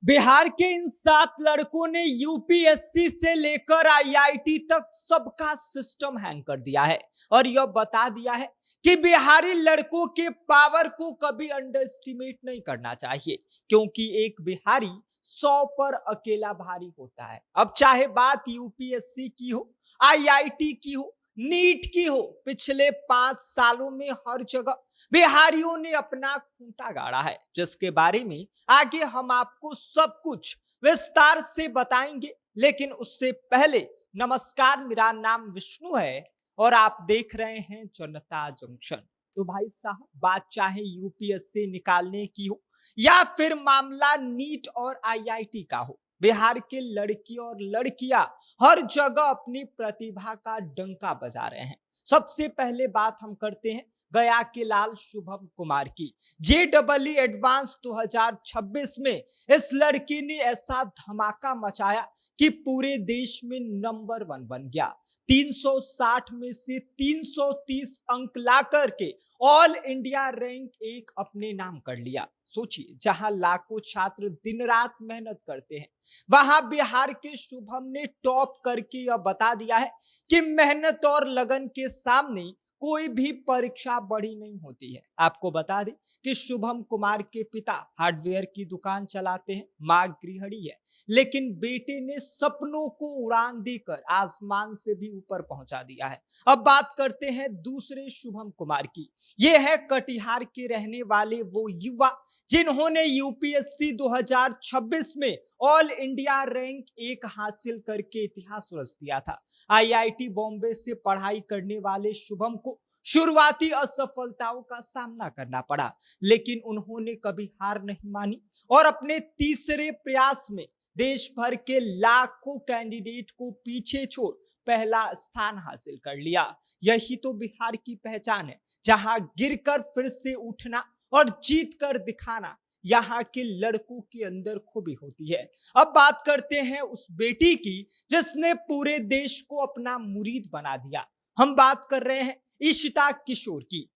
बिहार के इन 7 लड़कों ने यूपीएससी से लेकर आईआईटी तक सबका सिस्टम हैंग कर दिया है और यह बता दिया है कि बिहारी लड़कों के पावर को कभी अंडर एस्टिमेट नहीं करना चाहिए, क्योंकि एक बिहारी 100 पर अकेला भारी होता है। अब चाहे बात यूपीएससी की हो, आईआईटी की हो, नीट की हो, पिछले 5 सालों में हर जगह बिहारियों ने अपना खूंटा गाड़ा है, जिसके बारे में आगे हम आपको सब कुछ विस्तार से बताएंगे। लेकिन उससे पहले नमस्कार, मेरा नाम विष्णु है और आप देख रहे हैं जनता जंक्शन। तो भाई साहब, बात चाहे यूपीएससी निकालने की हो या फिर मामला नीट और आईआईटी का हो, बिहार के लड़की और लड़कियां हर जगह अपनी प्रतिभा का डंका बजा रहे हैं। सबसे पहले बात हम करते हैं गया के लाल शुभम कुमार की। जेईई एडवांस 2026 में इस लड़की ने ऐसा धमाका मचाया कि पूरे देश में नंबर 1 बन गया। 360 में से 330 अंक ला करके ऑल इंडिया रैंक 1 अपने नाम कर लिया। सोचिए, जहां लाखों छात्र दिन रात मेहनत करते हैं, वहां बिहार के शुभम ने टॉप करके यह बता दिया है कि मेहनत और लगन के सामने कोई भी परीक्षा बड़ी नहीं होती है। आपको बता दें कि शुभम कुमार के पिता हार्डवेयर की दुकान चलाते हैं, मां गृहिणी है, लेकिन बेटे ने सपनों को उड़ान देकर आसमान से भी ऊपर पहुंचा दिया है। अब बात करते हैं दूसरे शुभम कुमार की। ये है कटिहार के रहने वाले वो युवा जिन्होंने यूपीएससी 2026 में ऑल इंडिया रैंक 1 हासिल करके इतिहास रच दिया था। आईआईटी बॉम्बे से पढ़ाई करने वाले शुभम को शुरुआती असफलताओं का सामना करना पड़ा, लेकिन उन्होंने कभी हार नहीं मानी और अपने तीसरे प्रयास में देश भर के लाखों कैंडिडेट को पीछे छोड़ पहला स्थान हासिल कर लिया। यही तो बिहार की पहचान है, जहां गिरकर फिर से उठना और जीत कर दिखाना यहाँ के लड़कों के अंदर खूबी होती है। अब बात करते हैं उस बेटी की जिसने पूरे देश को अपना मुरीद बना दिया। हम बात कर रहे हैं इशिता किशोर की।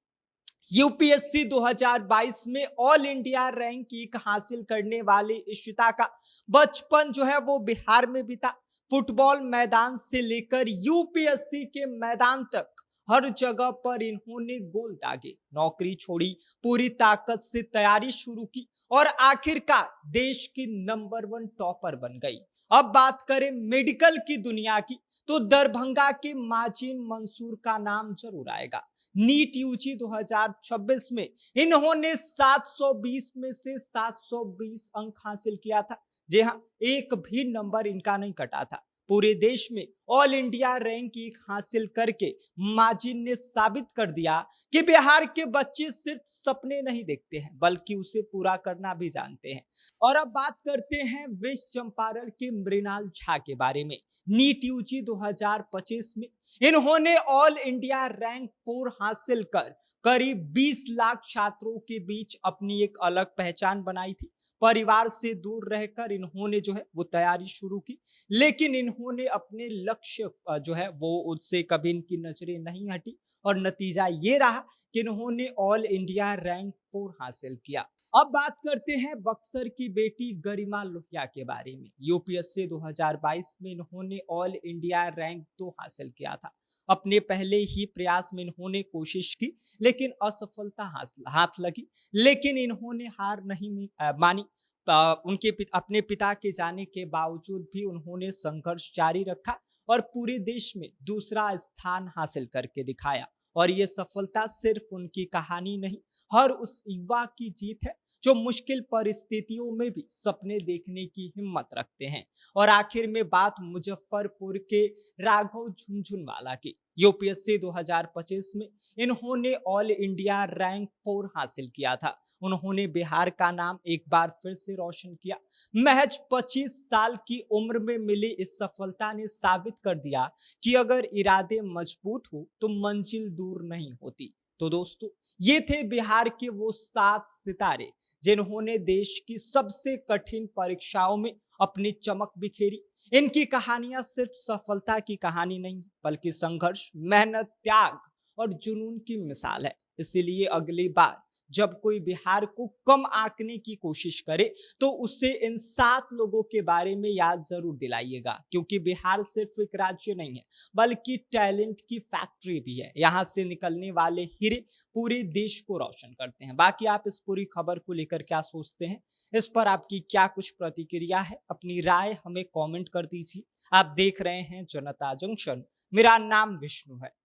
यूपीएससी 2022 में ऑल इंडिया रैंक 1 हासिल करने वाले इशिता का बचपन जो है वो बिहार में बीता। फुटबॉल मैदान से लेकर यूपीएससी के मैदान तक हर जगह पर इन्होंने गोल दागे, नौकरी छोड़ी, पूरी ताकत से तैयारी शुरू की और आखिरकार देश की नंबर 1 टॉपर बन गई। अब बात करें मेडिकल की दुनिया की, तो दरभंगा के माजिन मंसूर का नाम जरूर आएगा। नीट यूजी 2026 में इन्होंने 720 में से 720 अंक हासिल किया था। जी हाँ, एक भी नंबर इनका नहीं कटा था। पूरे देश में ऑल इंडिया रैंक 1 हासिल करके माजिन ने साबित कर दिया कि बिहार के बच्चे सिर्फ सपने नहीं देखते हैं, बल्कि उसे पूरा करना भी जानते हैं। और अब बात करते हैं वेस्ट चंपारण के मृणाल झा के बारे में। नीट यूजी 2025 में इन्होंने ऑल इंडिया रैंक 4 हासिल कर करीब 20 लाख छात्रों के बीच अपनी एक अलग पहचान बनाई थी। परिवार से दूर रहकर इन्होंने जो है वो तैयारी शुरू की, लेकिन इन्होंने अपने लक्ष्य जो है वो उससे कभी इनकी नजरें नहीं हटी और नतीजा ये रहा कि इन्होंने ऑल इंडिया रैंक 4 हासिल किया। अब बात करते हैं बक्सर की बेटी गरिमा लोहिया के बारे में। यूपीएससी 2022 में इन्होंने ऑल इंडिया रैंक 2 हासिल किया था। अपने पहले ही प्रयास में इन्होंने कोशिश की, लेकिन असफलता हाथ लगी, लेकिन इन्होंने हार नहीं मानी। अपने पिता के जाने के बावजूद भी उन्होंने संघर्ष जारी रखा और पूरे देश में दूसरा स्थान हासिल करके दिखाया। और ये सफलता सिर्फ उनकी कहानी नहीं, हर उस युवा की जीत है जो मुश्किल परिस्थितियों में भी सपने देखने की हिम्मत रखते हैं। और आखिर में बात मुजफ्फरपुर के राघव झुनझुनवाला की। यूपीएससी 2025 में इन्होंने ऑल इंडिया रैंक 4 हासिल किया था। उन्होंने बिहार का नाम एक बार फिर से रोशन किया। महज 25 साल की उम्र में मिली इस सफलता ने साबित कर दिया कि अगर इरादे मजबूत हो तो मंजिल दूर नहीं होती। तो दोस्तों, ये थे बिहार के वो 7 सितारे जिन्होंने देश की सबसे कठिन परीक्षाओं में अपनी चमक बिखेरी। इनकी कहानियां सिर्फ सफलता की कहानी नहीं, बल्कि संघर्ष, मेहनत, त्याग और जुनून की मिसाल है। इसीलिए अगली बार जब कोई बिहार को कम आंकने की कोशिश करे तो उससे इन 7 लोगों के बारे में याद जरूर दिलाइएगा, क्योंकि बिहार सिर्फ एक राज्य नहीं है बल्कि टैलेंट की फैक्ट्री भी है। यहाँ से निकलने वाले हीरे पूरे देश को रोशन करते हैं। बाकी आप इस पूरी खबर को लेकर क्या सोचते हैं, इस पर आपकी क्या कुछ प्रतिक्रिया है, अपनी राय हमें कमेंट कर दीजिए। आप देख रहे हैं जनता जंक्शन, मेरा नाम विष्णु है।